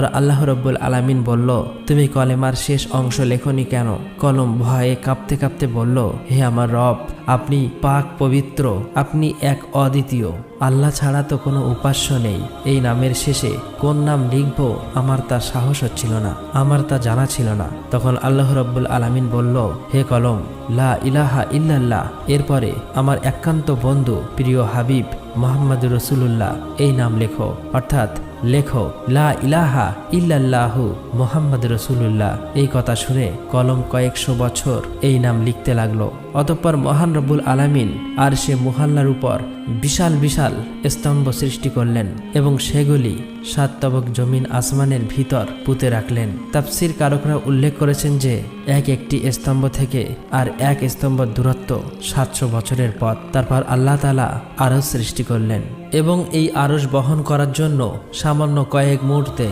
আর আল্লাহ রব্বুল আলামিন বলল, তুমি কলেমার শেষ অংশ লেখনি কেন? কলম ভয়ে কাঁপতে কাঁপতে বলল, হে আমার রব, আপনি পাক পবিত্র, আপনি এক অদ্বিতীয়, আল্লাহ ছাড়া তো কোনো উপাস্য নেই। এই নামের শেষে কোন নাম লিখব আমার তা সাহস হচ্ছিল না, আমার তা জানা ছিল না। তখন আল্লাহ রব্বুল আলামিন বলল, হে কলম, লা ইলাহা ইল্লাল্লাহ, এরপরে আমার একান্ত বন্ধু প্রিয় হাবিব মুহাম্মদুর রাসূলুল্লাহ এই নাম লেখো, অর্থাৎ লেখো লা ইলাহা ইল্লাল্লাহু মুহাম্মদুর রাসূলুল্লাহ। এই কথা শুনে কলম কয়েকশো বছর এই নাম লিখতে লাগলো। অতঃপর মহান রব্বুল আলামিন আর সে মুহাল্লার উপর বিশাল বিশাল স্তম্ভ সৃষ্টি করলেন এবং সেগুলি 7 তবক জমিন আসমানের ভিতর পুঁতে রাখলেন। তাফসীর কারকরা উল্লেখ করেছেন যে এক একটি স্তম্ভ থেকে আর এক স্তম্ভ দূরত্ব 700 বছরের পথ। তারপর আল্লাহ তাআলা আরশ সৃষ্টি করলেন এবং এই আরশ বহন করার জন্য সামান্য কয়েক মুহূর্তে